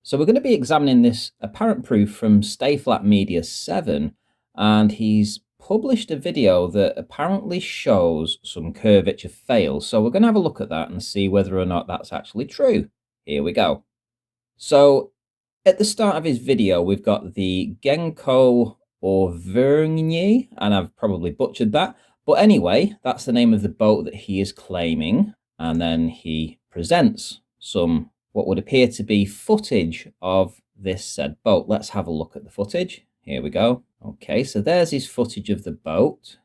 So we're going to be examining this apparent proof from Stay Flat Media 7, and he's published a video that apparently shows some curvature fails. So we're going to have a look at that and see whether or not that's actually true. Here we go. So at the start of his video, we've got the Genko Auvergne, and I've probably butchered that. But anyway, that's the name of the boat that he is claiming. And then he presents some what would appear to be footage of this said boat. Let's have a look at the footage. Here we go. Okay, so there's his footage of the boat.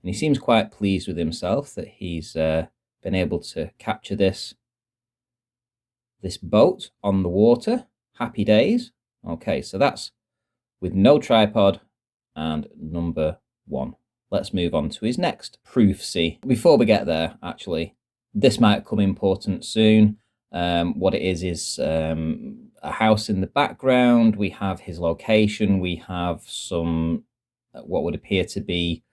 And he seems quite pleased with himself that he's been able to capture this boat on the water. Happy days. Okay, so that's with no tripod and number 1. Let's move on to his next proof. See, before we get there, actually, this might come important soon. What it is a house in the background. We have his location. We have some what would appear to be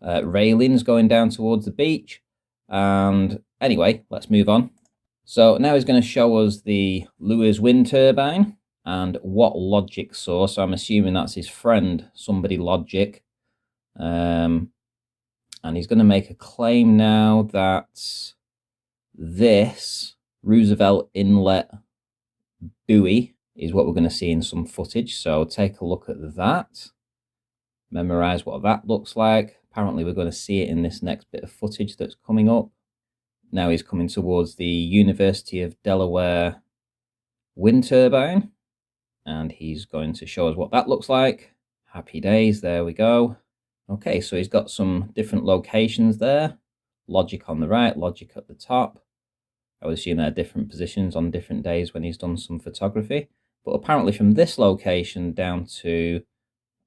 railings going down towards the beach. And anyway, let's move on. So now he's going to show us the Lewis wind turbine and what logic source. So I'm assuming that's his friend, Somebody Logic. And he's going to make a claim now that this Roosevelt Inlet buoy is what we're going to see in some footage. So take a look at that. Memorize what that looks like. Apparently we're going to see it in this next bit of footage that's coming up. Now he's coming towards the University of Delaware wind turbine, and he's going to show us what that looks like. Happy days, there we go. Okay, so he's got some different locations there. Logic on the right, Logic at the top. I would assume they're different positions on different days when he's done some photography. But apparently from this location down to,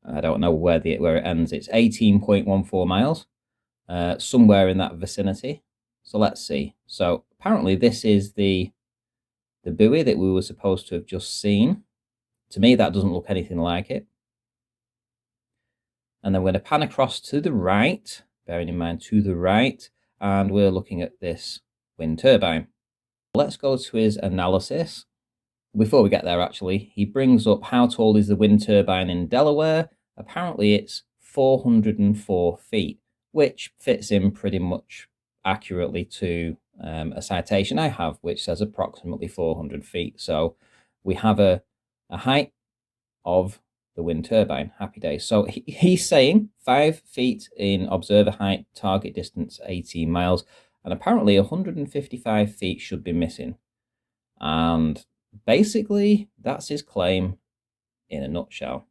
I don't know where it ends, it's 18.14 miles, somewhere in that vicinity. So let's see. So apparently this is the buoy that we were supposed to have just seen. To me, that doesn't look anything like it. And then we're going to pan across to the right, bearing in mind to the right, and we're looking at this wind turbine. Let's go to his analysis. Before we get there, actually, he brings up how tall is the wind turbine in Delaware. Apparently it's 404 feet, which fits in pretty much accurately to a citation I have, which says approximately 400 feet. So we have a height of the wind turbine. Happy days. So he's saying 5 feet in observer height, target distance 18 miles, and apparently 155 feet should be missing. And basically that's his claim in a nutshell.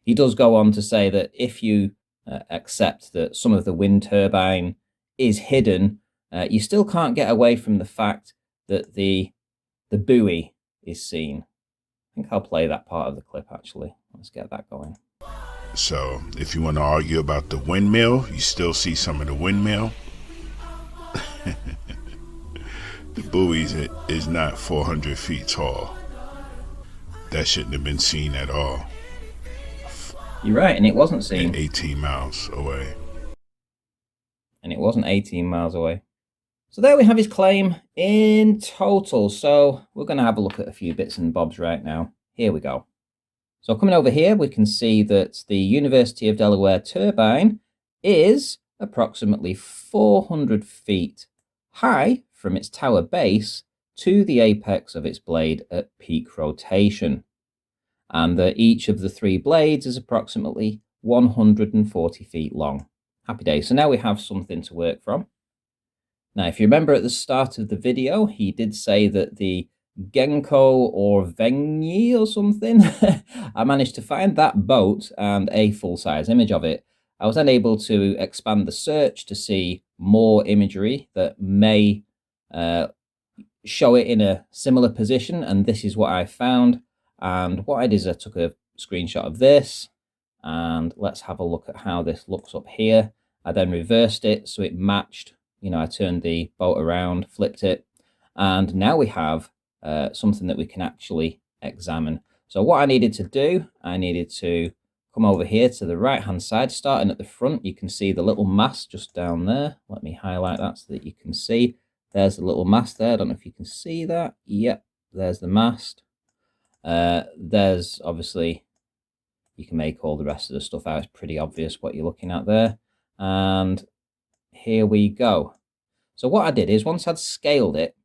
He does go on to say that if you accept that some of the wind turbine is hidden, you still can't get away from the fact that the buoy is seen. I think I'll play that part of the clip, actually. Let's get that going. So if you want to argue about the windmill, you still see some of the windmill. The buoy is not 400 feet tall. That shouldn't have been seen at all. You're right, and it wasn't seen. And 18 miles away. And it wasn't 18 miles away. So there we have his claim in total. So we're going to have a look at a few bits and bobs right now. Here we go. So coming over here, we can see that the University of Delaware turbine is approximately 400 feet high from its tower base to the apex of its blade at peak rotation. And that each of the 3 blades is approximately 140 feet long. Happy days. So now we have something to work from. Now, if you remember at the start of the video, he did say that the Genko Auvergne or something, I managed to find that boat and a full-size image of it. I was then able to expand the search to see more imagery that may show it in a similar position, and this is what I found. And what I did is I took a screenshot of this, and let's have a look at how this looks up here. I then reversed it so it matched. You know, I turned the boat around, flipped it, and now we have something that we can actually examine. So what I needed to do, I needed to come over here to the right-hand side, starting at the front. You can see the little mast just down there. Let me highlight that so that you can see. There's the little mast there. I don't know if you can see that. Yep, there's the mast. There's obviously, you can make all the rest of the stuff out. It's pretty obvious what you're looking at there. And here we go. So what I did is, once I'd scaled it,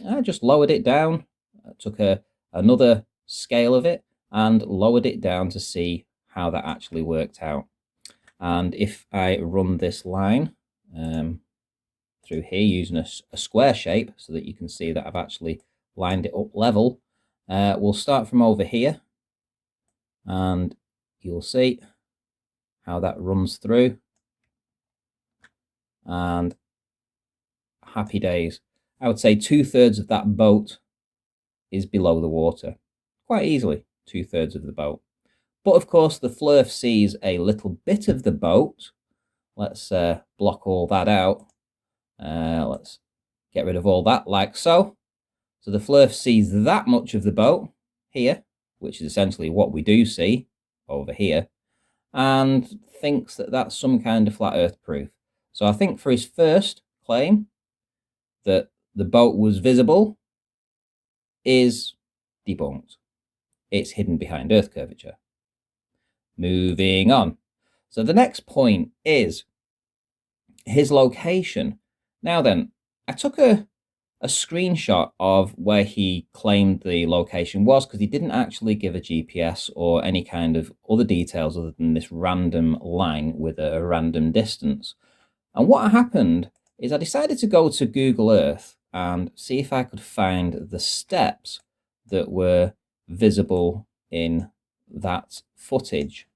I just lowered it down. I took another scale of it and lowered it down to see how that actually worked out. And if I run this line through here using a square shape so that you can see that I've actually lined it up level, we'll start from over here and you'll see how that runs through, and happy days. I would say 2/3 of that boat is below the water, quite easily 2/3 of the boat. But of course the Flurf sees a little bit of the boat. Let's block all that out. Let's get rid of all that like so. So the Flurf sees that much of the boat here, which is essentially what we do see over here, and thinks that that's some kind of flat earth proof. So I think for his first claim that the boat was visible is debunked. It's hidden behind earth curvature. Moving on. So the next point is his location. Now then, I took a screenshot of where he claimed the location was, because he didn't actually give a GPS or any kind of other details other than this random line with a random distance. And what happened is I decided to go to Google Earth and see if I could find the steps that were visible in that footage.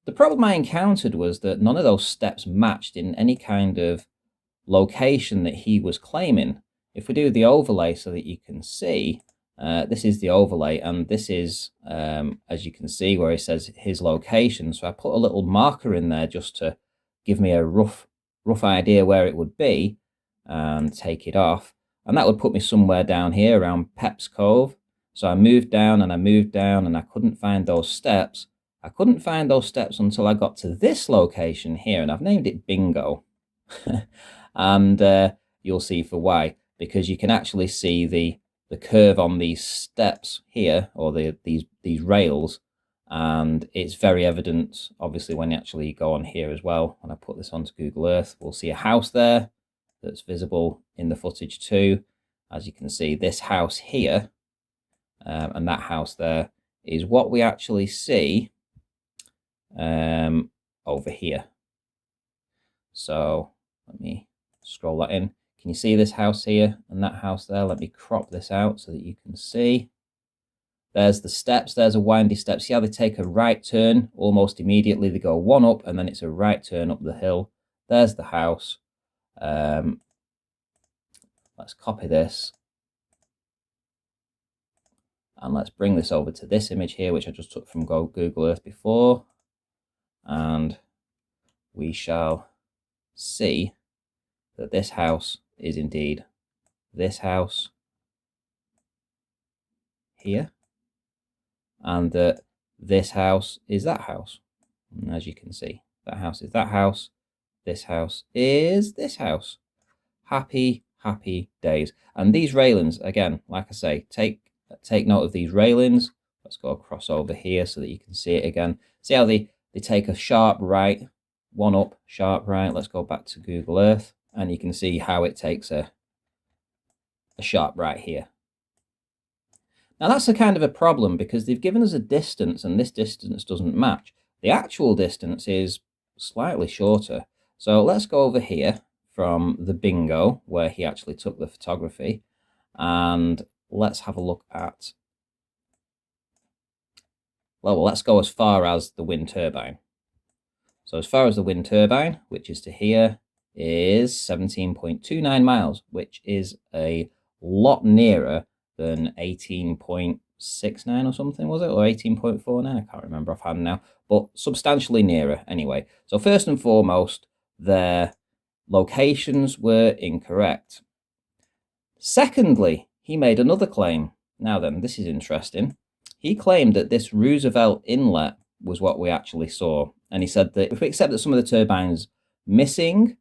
The problem I encountered was that none of those steps matched in any kind of location that he was claiming. If we do the overlay so that you can see, this is the overlay, and this is, as you can see, where he says his location. So I put a little marker in there just to give me a rough idea where it would be, and take it off. And that would put me somewhere down here around Pep's Cove. So I moved down and I moved down and I couldn't find those steps. I couldn't find those steps until I got to this location here, and I've named it Bingo. And you'll see for why, because you can actually see the curve on these steps here, or these rails, and it's very evident obviously when you actually go on here as well. When I put this onto Google Earth, we'll see a house there that's visible in the footage too. As you can see, this house here and that house there is what we actually see over here. So let me scroll that in. Can you see this house here and that house there? Let me crop this out so that you can see. There's the steps. There's a windy step. See how they take a right turn almost immediately? They go one up and then it's a right turn up the hill. There's the house. Let's copy this. And let's bring this over to this image here, which I just took from Google Earth before. And we shall see that this house is indeed this house here, and that this house is that house. And as you can see, that house is that house, this house is this house. Happy days. And these railings, again, like I say, take note of these railings. Let's go across over here so that you can see it again. See how they take a sharp right, one up, sharp right. Let's go back to Google Earth, and you can see how it takes a sharp right here. Now that's a kind of a problem, because they've given us a distance and this distance doesn't match. The actual distance is slightly shorter. So let's go over here from the Bingo where he actually took the photography, and let's have a look at, well, let's go as far as the wind turbine. So as far as the wind turbine, which is to here, is 17.29 miles, which is a lot nearer than 18.69 or something, was it? Or 18.49? I can't remember offhand now, but substantially nearer anyway. So first and foremost, their locations were incorrect. Secondly, he made another claim. Now then, this is interesting. He claimed that this Roosevelt Inlet was what we actually saw. And he said that if we accept that some of the turbines missing,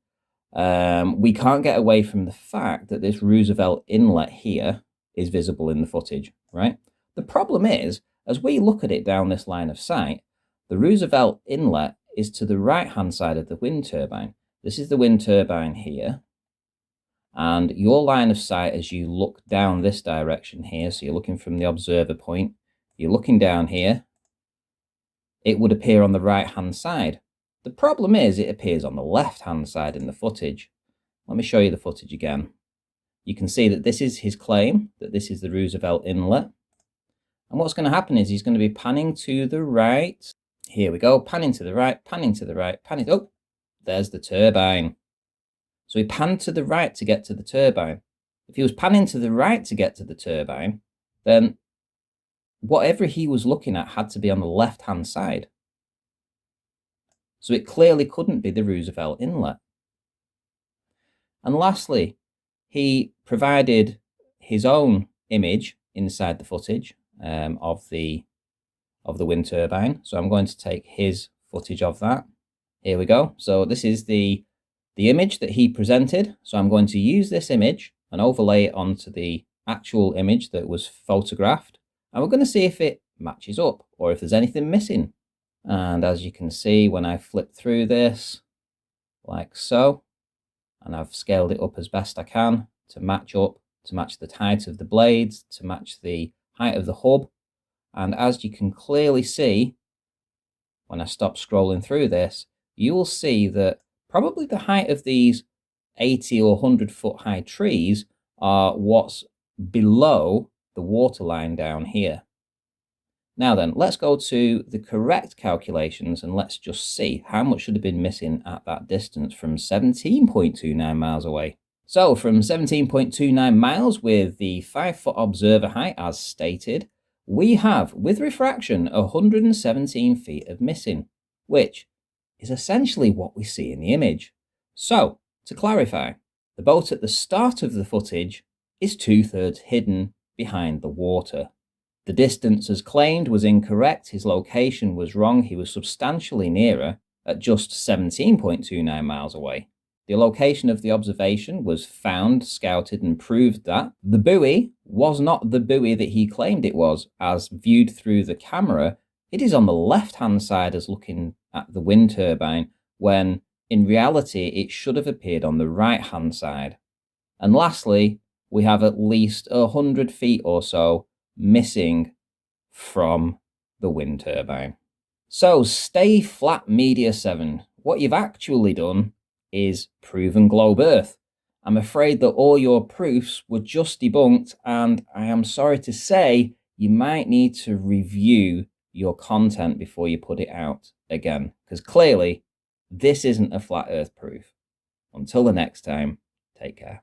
we can't get away from the fact that this Roosevelt Inlet here is visible in the footage, right? The problem is, as we look at it down this line of sight, the Roosevelt inlet is to the right-hand side of the wind turbine. This is the wind turbine here. And your line of sight as you look down this direction here, so you're looking from the observer point, you're looking down here, it would appear on the right-hand side. The problem is it appears on the left-hand side in the footage. Let me show you the footage again. You can see that this is his claim, that this is the Roosevelt inlet. And what's going to happen is he's going to be panning to the right. Here we go, panning to the right, panning to the right, panning. Oh, there's the turbine. So he panned to the right to get to the turbine. If he was panning to the right to get to the turbine, then whatever he was looking at had to be on the left-hand side. So it clearly couldn't be the Roosevelt inlet. And lastly, he provided his own image inside the footage of the wind turbine. So I'm going to take his footage of that. Here we go. So this is the image that he presented. So I'm going to use this image and overlay it onto the actual image that was photographed. And we're going to see if it matches up or if there's anything missing. And as you can see, when I flip through this, like so, and I've scaled it up as best I can to match up, to match the height of the blades, to match the height of the hub. And as you can clearly see, when I stop scrolling through this, you will see that probably the height of these 80 or 100 foot high trees are what's below the waterline down here. Now then, let's go to the correct calculations and let's just see how much should have been missing at that distance from 17.29 miles away. So from 17.29 miles with the 5-foot observer height as stated, we have, with refraction, 117 feet of missing, which is essentially what we see in the image. So, to clarify, the boat at the start of the footage is 2/3 hidden behind the water. The distance as claimed was incorrect, his location was wrong, he was substantially nearer at just 17.29 miles away. The location of the observation was found, scouted, and proved that the buoy was not the buoy that he claimed it was. As viewed through the camera, it is on the left-hand side as looking at the wind turbine, when in reality it should have appeared on the right-hand side. And lastly, we have at least 100 feet or so missing from the wind turbine. So stay flat, Media 7. What you've actually done is proven globe Earth. I'm afraid that all your proofs were just debunked, and I am sorry to say you might need to review your content before you put it out again, because clearly this isn't a flat Earth proof. Until the next time, take care.